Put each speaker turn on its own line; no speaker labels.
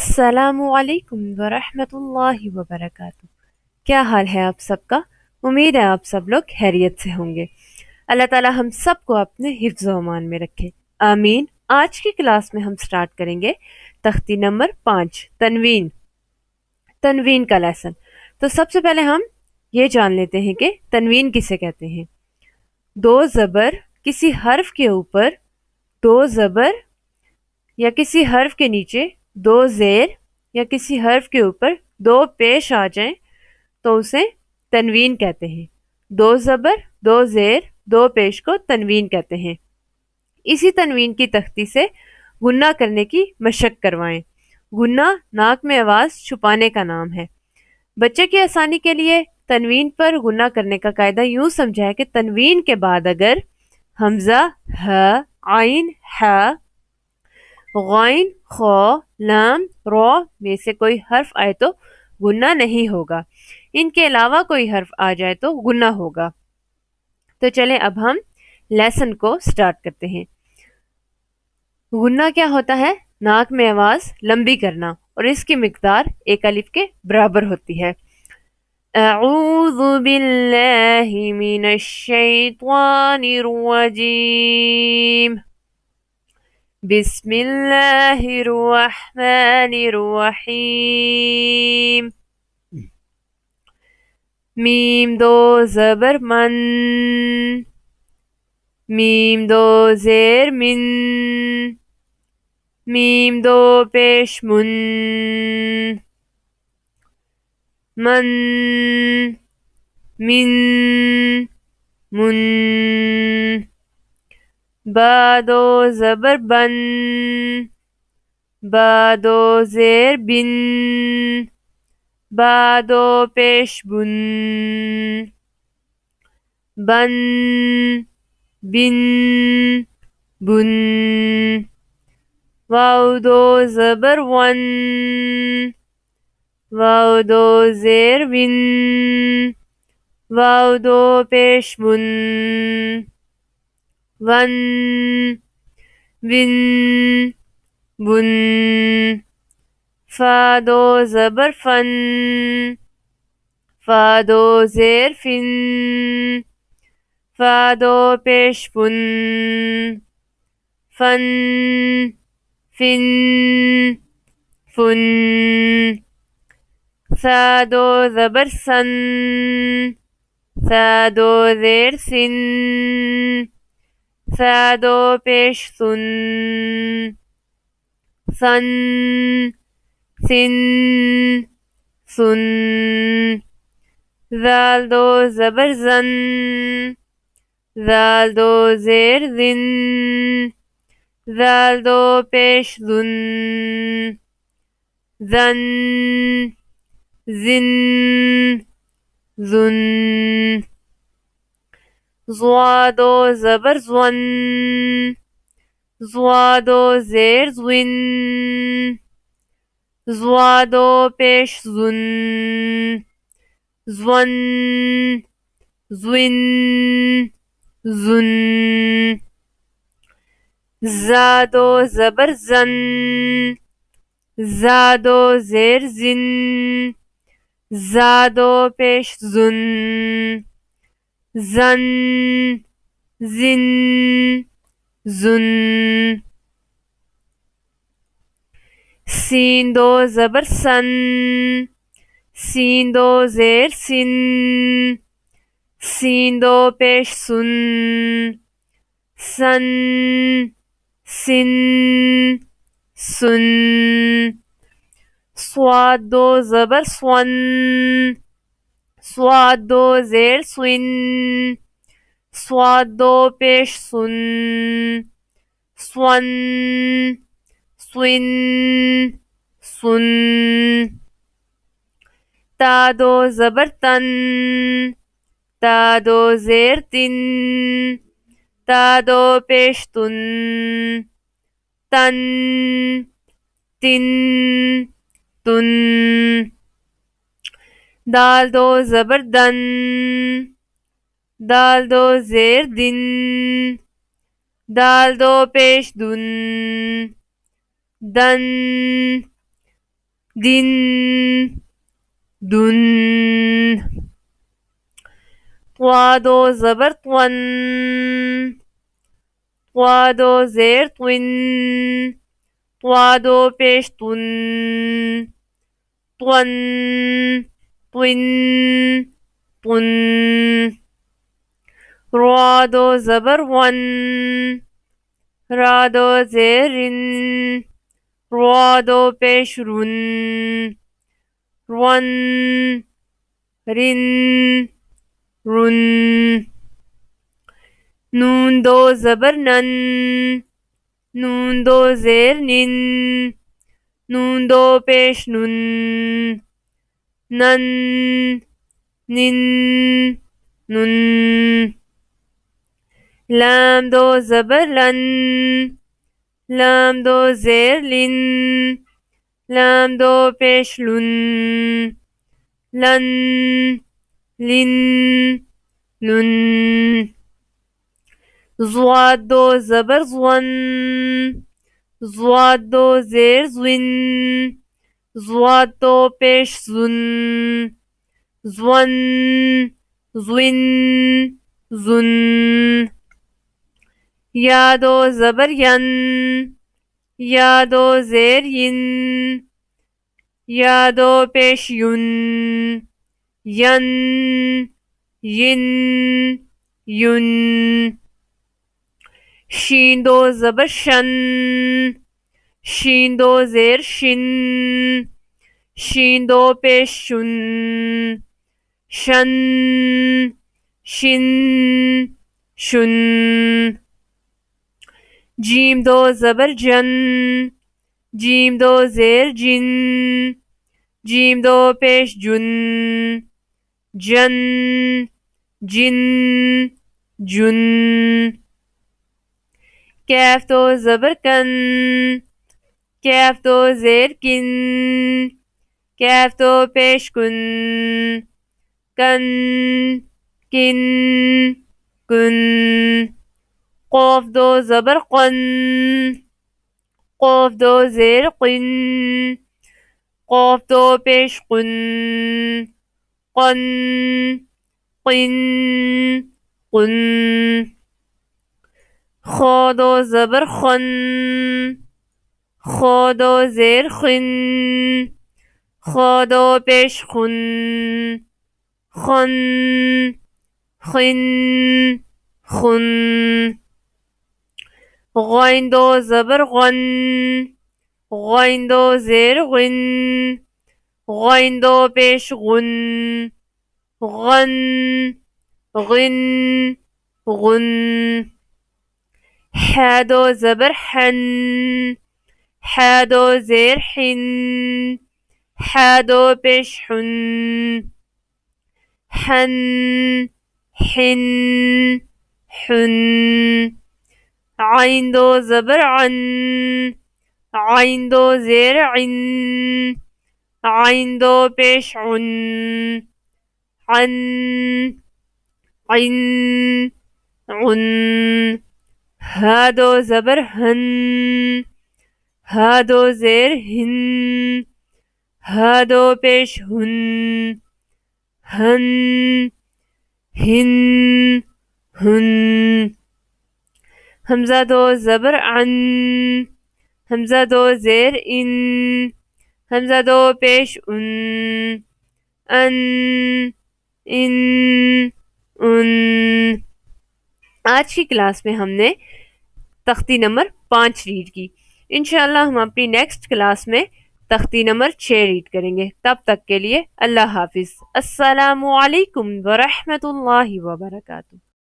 अस्सलामुअलैकुम वरहमतुल्लाहि वबरकातुहू। क्या हाल है आप सबका। उम्मीद है आप सब लोग खैरियत से होंगे। अल्लाह ताला हम सबको अपने हिफ्ज़ व अमान में रखे, आमीन। आज की क्लास में हम स्टार्ट करेंगे तख्ती नंबर 5 तनवीन। तनवीन का लेसन। तो सबसे पहले हम ये जान लेते हैं कि तनवीन किसे कहते हैं। दो ज़बर किसी हर्फ के ऊपर, दो ज़बर या किसी हर्फ के नीचे दो ज़ेर या किसी हर्फ के ऊपर दो पेश आ जाएं तो उसे तनवीन कहते हैं। दो ज़बर, दो ज़ेर, दो पेश को तनवीन कहते हैं। इसी तनवीन की तख्ती से गुन्ना करने की मशक करवाएं। गुन्ना नाक में आवाज़ छुपाने का नाम है। बच्चे की आसानी के लिए तनवीन पर गुन्ना करने का कायदा यूं समझा है कि तनवीन के बाद अगर हमजा, ह, आइन, ह, गैन, ख, लाम, रॉ में से कोई हर्फ आए तो गुन्ना नहीं होगा। इनके अलावा कोई हर्फ आ जाए तो गुन्ना होगा। तो चलें अब हम लेसन को स्टार्ट करते हैं। गुन्ना क्या होता है? नाक में आवाज लंबी करना, और इसकी मिकदार एक अलिफ के बराबर होती है। अऊज़ु बिल्लाहि मिनश शैतानिर रजीम, बिस्मिल्लाहिर रहमानिर रहीम। मीम दो ज़बर मन, मीम दो ज़ेर मिन, मीम दो पेश मुन, मन, मिन, मुन। बा दो ज़बर बन, बा दो ज़ेर बिन, बा दो पेश बुन, बन, बिन, बुन। वाव दो ज़बर वन, वाव दो ज़ेर विन, वाव दो पेश बुन, वन, विन, बुन। फा दो ज़बर फन, फा दो ज़ेर फिन, फा दो पेश फुन, फन, फिन, फुन। सा दो ज़बर सन, सा दो ज़ेर सिन, सा दो पेश सुन, सन, सिन, सुन। ज़ाल दो ज़बर ज़न, ज़ाल दो ज़ेर ज़िन, ज़ाल दो पेश ज़ुन, ज़न, ज़िन, ज़ुन। ज़्वा दो ज़बर ज़्वन, ज़्वा दो ज़ेर ज़्विन, ज़्वा दो पेश ज़ुन, ज़्वन, ज़्विन, ज़ुन। ज़ा दो ज़बर ज़न, ज़ा दो ज़ेर ज़िन, ज़ा दो पेश ज़ुन, ज़न, ज़िन, ज़ुन। सीन दो ज़बर सन, सीन दो ज़ेर सिन, सीन दो पेश सुन, सन, सिन, सुन। स्वाद दो ज़बर स्वन, स्वाद दो ज़ेर स्विन, स्वाद दो पेश सुन, स्वन, स्विन, सुन। ता दो ज़बर तन, ता दो ज़ेर तिन, ता दो पेश तुन, तन, तिन, तुन। दाल दो ज़बर दन, दाल दो ज़ेर दिन, दाल दो पेश दुन, दन, दिन दुन। त्वादो ज़बर त्वन, त्वादो ज़ेर त्विन, त्वादो पेश तुन, त्वन त्विन तुन। रादो ज़बर वन, रादो ज़ेर रिन, रादो पेश रुन, रवन रिन रुन। नून दो ज़बर नन, नून दो ज़ेर निन, नून दो पेश नुन, नन निन नुन। लाम दो ज़बर लन, लाम दो ज़ेर लिन, लाम दो पेश लुन, लन लिन लुन। ज़्वाद दो ज़बर ज़्वन, ज़्वाद दो ज़ेर ज़्विन, ज़्वाद दो पेश ज़ुन, ज़्वन ज़्विन ज़ुन। या दो ज़बर यन, या दो ज़ेर यिन, या दो पेश युन, यन यिन युन। शीन दो ज़बर शन, शीन दो ज़ेर शिन, शीन दो पेश शुन, शन शिन शुन। जीम दो ज़बर जन, जीम दो ज़ेर जिन, जीम दो पेश जुन, जन जिन जुन। कैफ दो ज़बर कन, कैफ दो ज़ेर किन, कैफ दो पेश कुन, कन किन कुन। क़ाफ दो ज़बर क़न, क़ाफ दो ज़ेर क़िन, क़ाफ दो पेश कुन, क़न क़िन कुन। ख़ा दो ज़बर ख़न, ख़ा दो ज़ेर ख़िन, ख़ा दो पेश खुन, ख़न ख़िन खुन। ग़ाइन दो ज़बर ग़न, ग़ाइन दो ज़ेर ग़िन, ग़ाइन दो पेश गुन, ग़न ग़िन गुन। हा दो ज़बर हन, हा दो ज़ेर हिन, हा दो पेश हुन, हन हिन हुन। आइन दो ज़बर अन, आइन दो ज़ेर इन, आइन दो पेश उन, अन इन उन। हा दो ज़बर हन, हा दो ज़ेर हिन, हा दो पेश हुन, हन हिन हुन। हमज़ा दो ज़बर अन, हमज़ा दो ज़ेर इन, हमज़ा दो पेश उन, अन इन उन। आज की क्लास में हमने तख्ती नंबर 5 रीड की। इंशाल्लाह हम अपनी नेक्स्ट क्लास में तख्ती नंबर 6 रीड करेंगे। तब तक के लिए अल्लाह हाफिज़। अस्सलामु अलैकुम व रहमतुल्लाहि व बरकातुहू।